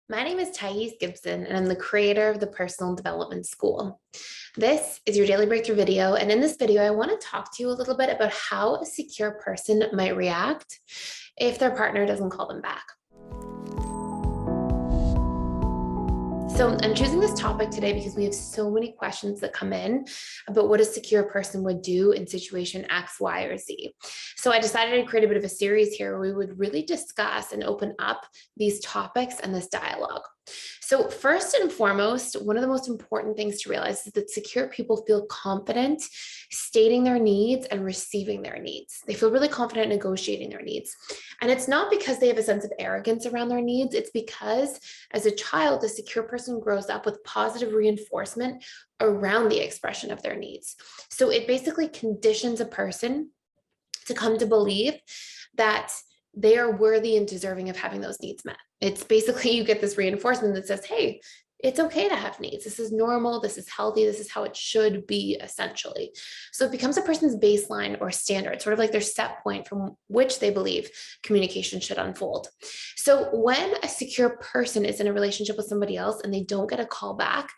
My name is Gibson, and I'm the creator of the Personal Development School. This is your daily breakthrough video. And in this video, I want to talk to you a little bit about how a secure person might react if their partner doesn't call them back. So I'm choosing this topic today because we have so many questions that come in about what a secure person would do in situation X, Y, or Z. So I decided to create a bit of a series here where we would really discuss and open up these topics and this dialogue. So first and foremost, one of the most important things to realize is that secure people feel confident stating their needs and receiving their needs. They feel really confident negotiating their needs. And it's not because they have a sense of arrogance around their needs. It's because as a child, a secure person grows up with positive reinforcement around the expression of their needs. So it basically conditions a person to come to believe that they are worthy and deserving of having those needs met. It's basically, you get this reinforcement that says, hey, it's okay to have needs. This is normal. This is healthy. This is how it should be, essentially. So it becomes a person's baseline or standard, sort of like their set point from which they believe communication should unfold. So when a secure person is in a relationship with somebody else and they don't get a call back,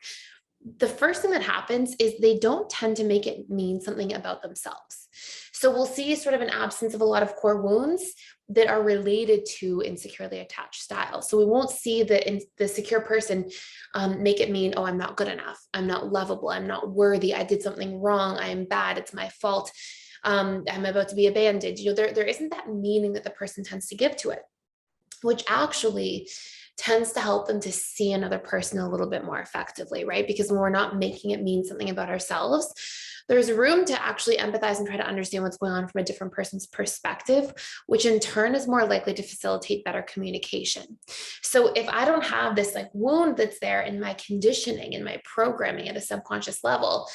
the first thing that happens is they don't tend to make it mean something about themselves. So we'll see sort of an absence of a lot of core wounds that are related to insecurely attached style. So we won't see the secure person make it mean, oh, I'm not good enough. I'm not lovable. I'm not worthy. I did something wrong. I am bad. It's my fault. I'm about to be abandoned. There isn't that meaning that the person tends to give to it, which actually tends to help them to see another person a little bit more effectively, right? Because when we're not making it mean something about ourselves, there's room to actually empathize and try to understand what's going on from a different person's perspective, which in turn is more likely to facilitate better communication. So if I don't have this like wound that's there in my conditioning, in my programming at a subconscious level,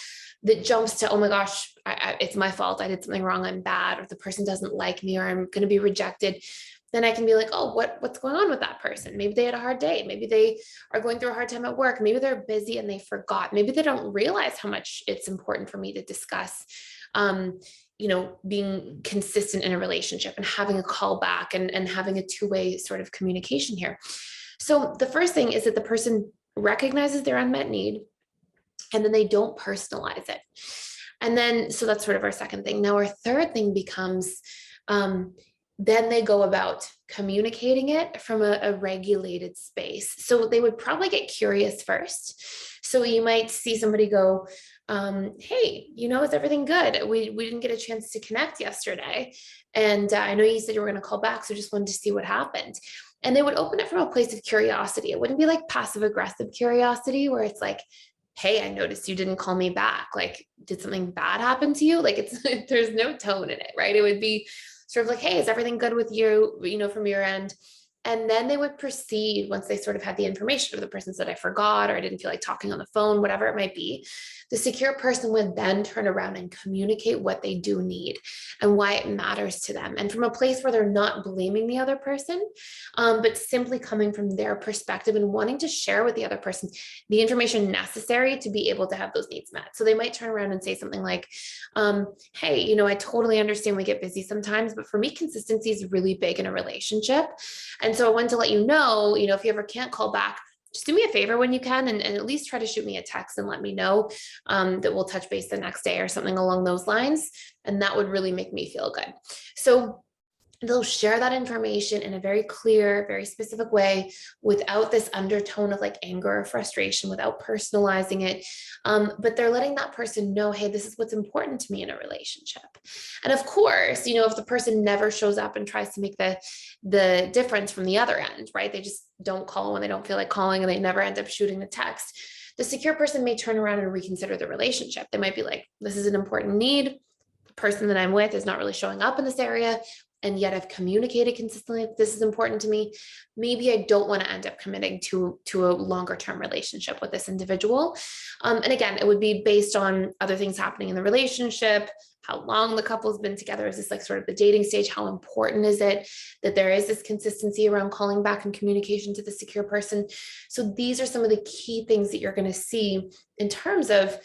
that jumps to, oh my gosh, it's my fault. I did something wrong. I'm bad, or the person doesn't like me, or I'm going to be rejected. Then I can be like, oh, what's going on with that person? Maybe they had a hard day. Maybe they are going through a hard time at work. Maybe they're busy and they forgot. Maybe they don't realize how much it's important for me to discuss, being consistent in a relationship and having a call back and having a two-way sort of communication here. So the first thing is that the person recognizes their unmet need and then they don't personalize it. And then, so that's sort of our second thing. Now our third thing becomes, then they go about communicating it from a regulated space. So they would probably get curious first. So you might see somebody go, hey, is everything good? We didn't get a chance to connect yesterday. And I know you said you were going to call back. So just wanted to see what happened. And they would open it from a place of curiosity. It wouldn't be like passive aggressive curiosity where it's like, hey, I noticed you didn't call me back. Like, did something bad happen to you? Like there's no tone in it, right? It would be sort of like, hey, is everything good with you, from your end? And then they would proceed once they sort of had the information of the person said, I forgot, or I didn't feel like talking on the phone, whatever it might be. The secure person would then turn around and communicate what they do need and why it matters to them. And from a place where they're not blaming the other person, but simply coming from their perspective and wanting to share with the other person the information necessary to be able to have those needs met. So they might turn around and say something like, hey, I totally understand we get busy sometimes, but for me, consistency is really big in a relationship. And so I wanted to let you know, if you ever can't call back, just do me a favor when you can and at least try to shoot me a text and let me know that we'll touch base the next day or something along those lines. And that would really make me feel good. So they'll share that information in a very clear, very specific way without this undertone of like anger or frustration, without personalizing it. But they're letting that person know, hey, this is what's important to me in a relationship. And of course, if the person never shows up and tries to make the difference from the other end, right? They just don't call when they don't feel like calling and they never end up shooting the text. The secure person may turn around and reconsider the relationship. They might be like, this is an important need. The person that I'm with is not really showing up in this area. And yet I've communicated consistently, this is important to me. Maybe I don't want to end up committing to a longer term relationship with this individual. And again, it would be based on other things happening in the relationship, how long the couple's been together. Is this like sort of the dating stage? How important is it that there is this consistency around calling back and communication to the secure person? So these are some of the key things that you're going to see in terms of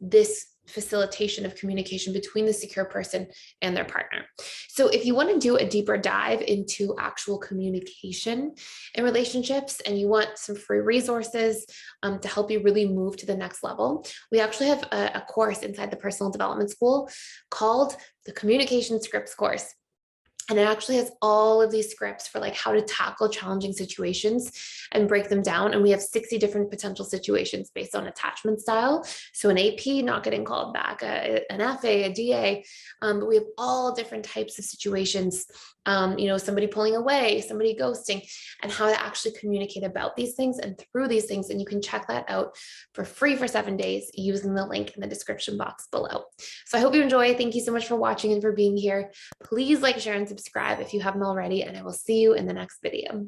this facilitation of communication between the secure person and their partner. So if you want to do a deeper dive into actual communication in relationships and you want some free resources to help you really move to the next level, we actually have a course inside the Personal Development School called the Communication Scripts course. And it actually has all of these scripts for like how to tackle challenging situations and break them down. And we have 60 different potential situations based on attachment style. So an AP not getting called back, an FA, a DA, but we have all different types of situations, somebody pulling away, somebody ghosting, and how to actually communicate about these things and through these things. And you can check that out for free for 7 days using the link in the description box below. So I hope you enjoy. Thank you so much for watching and for being here. Please like, share, and subscribe if you haven't already, and I will see you in the next video.